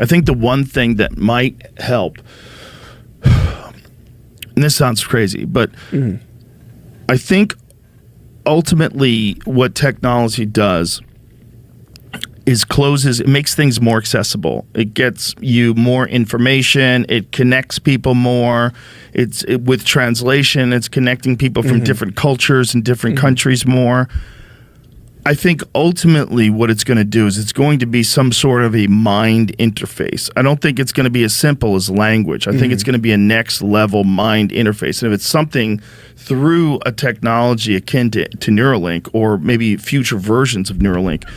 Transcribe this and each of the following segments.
I think the one thing that might help, and this sounds crazy, but I think ultimately what technology does is it makes things more accessible. It gets you more information. It connects people more. With translation, it's connecting people from different cultures and different countries more. I think ultimately what it's going to do is it's going to be some sort of a mind interface. I don't think it's going to be as simple as language. I think it's going to be a next level mind interface. And if it's something through a technology akin to Neuralink, or maybe future versions of Neuralink,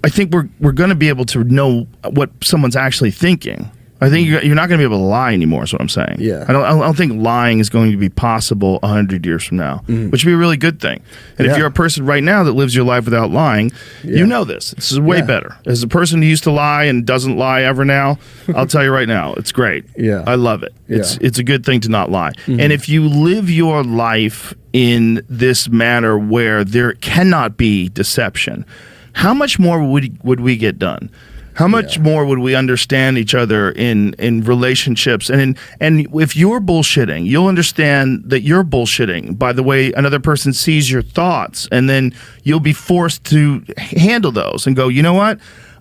I think we're going to be able to know what someone's actually thinking. I think you're not going to be able to lie anymore, is what I'm saying. Yeah. I don't think lying is going to be possible 100 years from now, which would be a really good thing. And if you're a person right now that lives your life without lying, you know this. This is way better. As a person who used to lie and doesn't lie ever now, I'll tell you right now, it's great. Yeah. I love it. It's a good thing to not lie. And if you live your life in this manner where there cannot be deception, how much more would we get done? How much more would we understand each other in relationships? And if you're bullshitting, you'll understand that you're bullshitting by the way another person sees your thoughts, and then you'll be forced to handle those and go, you know what?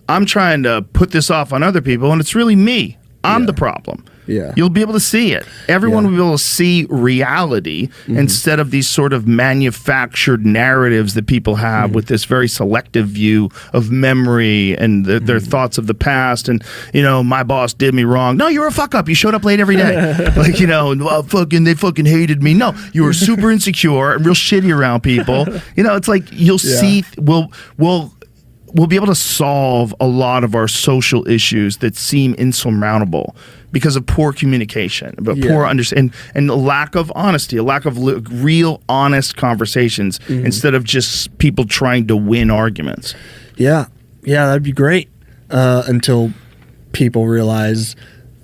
I'm trying to put this off on other people, and it's really me. I'm the problem. Yeah. You'll be able to see it. Everyone will be able to see reality instead of these sort of manufactured narratives that people have with this very selective view of memory and their thoughts of the past. And, you know, my boss did me wrong. No, you were a fuck up. You showed up late every day. Like, you know, well, they fucking hated me. No, you were super insecure and real shitty around people. You know, it's like you'll see, we'll be able to solve a lot of our social issues that seem insurmountable because of poor communication, but poor understanding, and a lack of honesty, a lack of real honest conversations instead of just people trying to win arguments. Yeah, that'd be great until people realize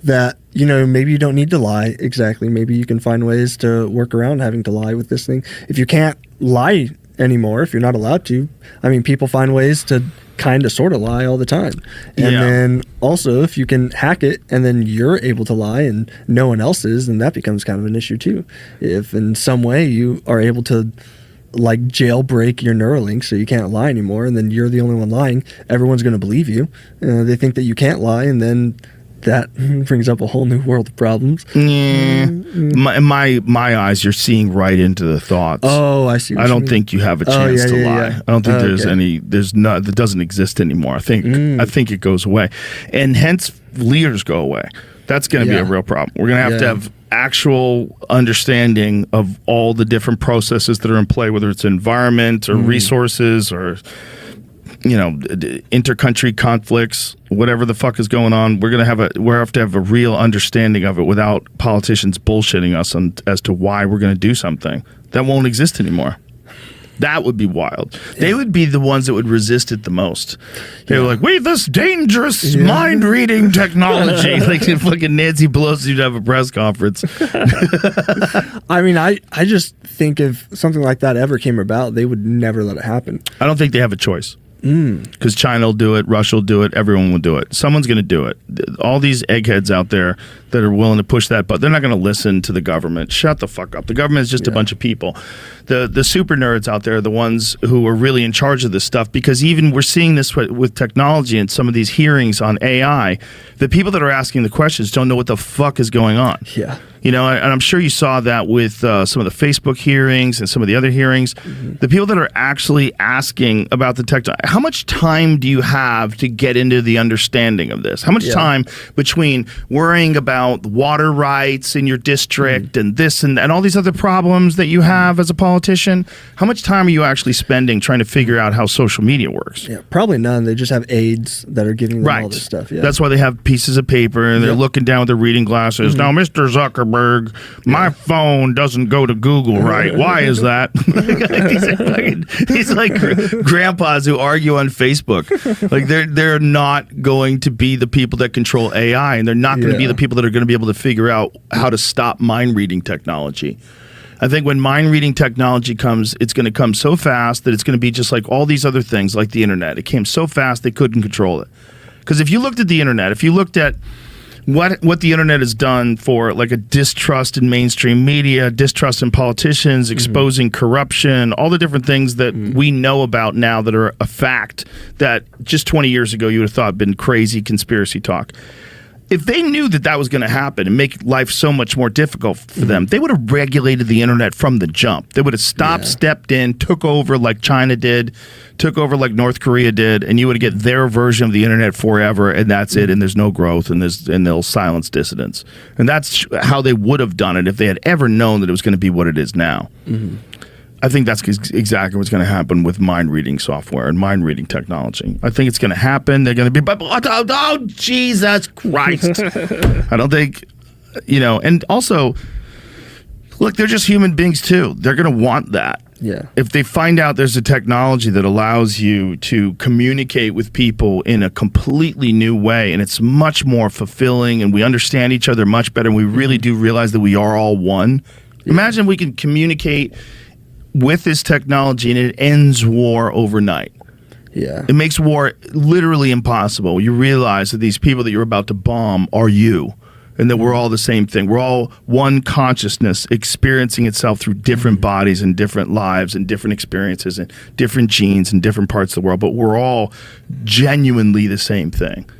that, you know, maybe you don't need to lie exactly. Maybe you can find ways to work around having to lie with this thing. If you can't lie anymore, if you're not allowed to, I mean, people find ways to kind of sort of lie all the time. And then also if you can hack it and then you're able to lie and no one else is, then that becomes kind of an issue too. If in some way you are able to like jailbreak your Neuralink so you can't lie anymore, and then you're the only one lying, everyone's going to believe you. They think that you can't lie, and then that brings up a whole new world of problems. In my eyes, you're seeing right into the thoughts. Oh, I see. I don't think you have a chance to lie. Yeah. I don't think that doesn't exist anymore. I think it goes away, and hence leaders go away. That's going to be a real problem. We're going to have actual understanding of all the different processes that are in play, whether it's environment or resources or, you know, intercountry conflicts, whatever the fuck is going on. We have to have a real understanding of it without politicians bullshitting us as to why we're going to do something that won't exist anymore. That would be wild. They would be the ones that would resist it the most. They were like, we have this dangerous mind-reading technology. Like fucking Nancy Pelosi would have a press conference. I mean, I just think if something like that ever came about, they would never let it happen. I don't think they have a choice. Because China will do it, Russia will do it, everyone will do it. Someone's going to do it. All these eggheads out there that are willing to push that, but they're not going to listen to the government. Shut the fuck up. The government is just a bunch of people. The super nerds out there are the ones who are really in charge of this stuff, because even we're seeing this with technology and some of these hearings on AI, the people that are asking the questions don't know what the fuck is going on. Yeah. You know, and I'm sure you saw that with some of the Facebook hearings and some of the other hearings. The people that are actually asking about the technology, how much time do you have to get into the understanding of this? How much time between worrying about water rights in your district and this and all these other problems that you have as a politician, how much time are you actually spending trying to figure out how social media works? Yeah, probably none. They just have aides that are giving them all this stuff. Yeah. That's why they have pieces of paper and they're looking down with their reading glasses. Now, Mr. Zuckerberg, my phone doesn't go to Google right. Why is that? These like grandpas who argue on Facebook. Like they're not going to be the people that control AI, and they're not going to be the people that are going to be able to figure out how to stop mind reading technology. I think when mind reading technology comes, it's going to come so fast that it's going to be just like all these other things, like the internet. It came so fast they couldn't control it. Because if you looked at the internet, if you looked at what the internet has done for like a distrust in mainstream media, distrust in politicians, exposing corruption, all the different things that we know about now that are a fact that just 20 years ago you would have thought been crazy conspiracy talk. If they knew that that was going to happen and make life so much more difficult for them, they would have regulated the internet from the jump. They would have stopped, stepped in, took over like China did, took over like North Korea did, and you would get their version of the internet forever, and that's it, and there's no growth, and they'll silence dissidents. And that's how they would have done it if they had ever known that it was going to be what it is now. I think that's exactly what's going to happen with mind-reading software and mind-reading technology. I think it's going to happen. They're going to be, oh, Jesus Christ. I don't think, and also, look, they're just human beings too. They're going to want that. Yeah. If they find out there's a technology that allows you to communicate with people in a completely new way, and it's much more fulfilling, and we understand each other much better, and we really do realize that we are all one. Imagine we can communicate with this technology and it ends war overnight. Yeah. It makes war literally impossible. You realize that these people that you're about to bomb are you, and that we're all the same thing. We're all one consciousness experiencing itself through different bodies and different lives and different experiences and different genes in different parts of the world, but we're all genuinely the same thing.